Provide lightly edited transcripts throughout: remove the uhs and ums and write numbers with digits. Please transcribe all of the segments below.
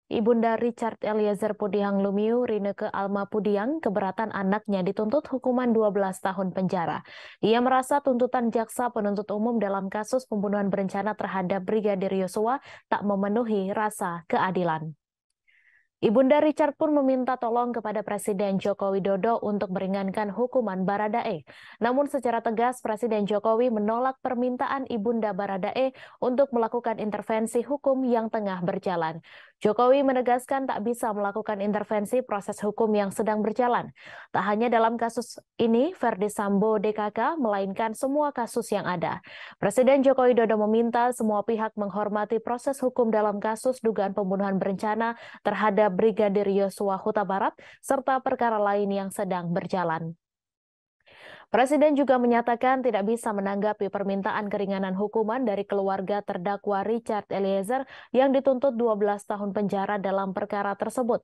Ibunda Richard Eliezer Pudihang Lumiu, Rineke Alma Pudihang, keberatan anaknya dituntut hukuman 12 tahun penjara. Ia merasa tuntutan jaksa penuntut umum dalam kasus pembunuhan berencana terhadap Brigadir Yosua tak memenuhi rasa keadilan. Ibunda Richard pun meminta tolong kepada Presiden Joko Widodo untuk meringankan hukuman Baradae. Namun secara tegas Presiden Jokowi menolak permintaan Ibunda Baradae untuk melakukan intervensi hukum yang tengah berjalan. Jokowi menegaskan tak bisa melakukan intervensi proses hukum yang sedang berjalan. Tak hanya dalam kasus ini, Verdi Sambo DKK, melainkan semua kasus yang ada. Presiden Joko Widodo meminta semua pihak menghormati proses hukum dalam kasus dugaan pembunuhan berencana terhadap Brigadir Yosua Huta Barat, serta perkara lain yang sedang berjalan. Presiden juga menyatakan tidak bisa menanggapi permintaan keringanan hukuman dari keluarga terdakwa Richard Eliezer yang dituntut 12 tahun penjara dalam perkara tersebut.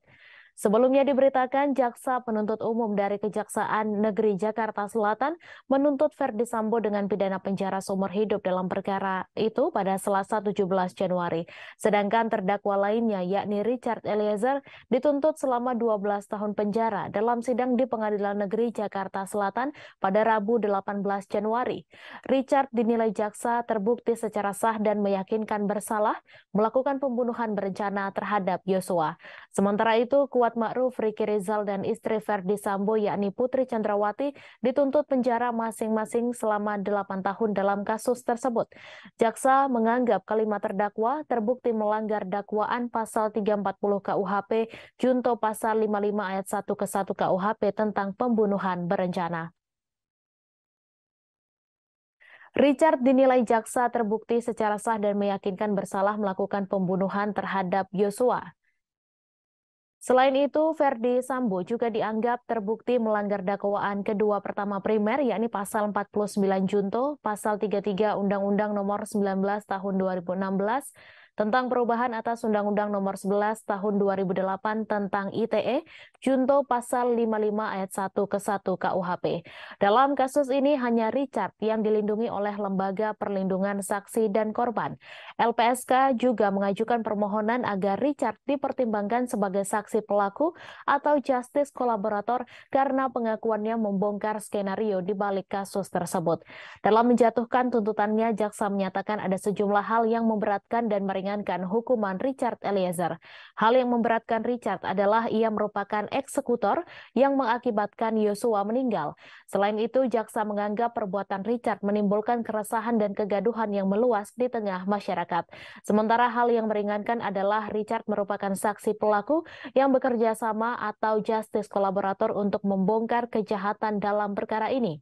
Sebelumnya diberitakan jaksa penuntut umum dari Kejaksaan Negeri Jakarta Selatan menuntut Verdi Sambo dengan pidana penjara seumur hidup dalam perkara itu pada Selasa 17 Januari. Sedangkan terdakwa lainnya yakni Richard Eliezer dituntut selama 12 tahun penjara dalam sidang di Pengadilan Negeri Jakarta Selatan pada Rabu 18 Januari. Richard dinilai jaksa terbukti secara sah dan meyakinkan bersalah melakukan pembunuhan berencana terhadap Yosua. Sementara itu, Kuat Ma'ruf, Ricky Rizal, dan istri Verdi Sambo yakni Putri Chandrawati dituntut penjara masing-masing selama 8 tahun dalam kasus tersebut. Jaksa menganggap kelima terdakwa terbukti melanggar dakwaan pasal 340 KUHP junto pasal 55 ayat 1 ke 1 KUHP tentang pembunuhan berencana. Richard dinilai jaksa terbukti secara sah dan meyakinkan bersalah melakukan pembunuhan terhadap Yosua. Selain itu, Verdi Sambo juga dianggap terbukti melanggar dakwaan kedua pertama primer, yakni pasal 49 junto, pasal 33 Undang-Undang Nomor 19 Tahun 2016, tentang perubahan atas Undang-Undang Nomor 11 Tahun 2008 tentang ITE, junto pasal 55 ayat 1 ke 1 KUHP. Dalam kasus ini hanya Richard yang dilindungi oleh Lembaga Perlindungan Saksi dan Korban. LPSK juga mengajukan permohonan agar Richard dipertimbangkan sebagai saksi pelaku atau justice kolaborator karena pengakuannya membongkar skenario di balik kasus tersebut. Dalam menjatuhkan tuntutannya, jaksa menyatakan ada sejumlah hal yang memberatkan dan meringankan hukuman Richard Eliezer. Hal yang memberatkan Richard adalah ia merupakan eksekutor yang mengakibatkan Yosua meninggal. Selain itu, jaksa menganggap perbuatan Richard menimbulkan keresahan dan kegaduhan yang meluas di tengah masyarakat. Sementara hal yang meringankan adalah Richard merupakan saksi pelaku yang bekerja sama atau justice kolaborator untuk membongkar kejahatan dalam perkara ini.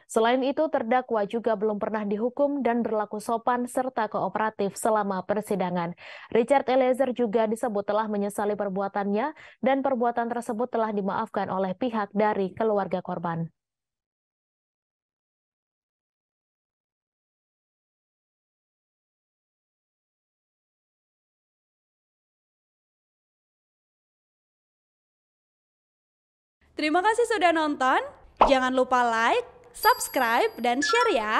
Selain itu, terdakwa juga belum pernah dihukum dan berlaku sopan serta kooperatif selama persidangan. Richard Eliezer juga disebut telah menyesali perbuatannya dan perbuatan tersebut telah dimaafkan oleh pihak dari keluarga korban. Terima kasih sudah nonton. Jangan lupa like, subscribe, dan share ya.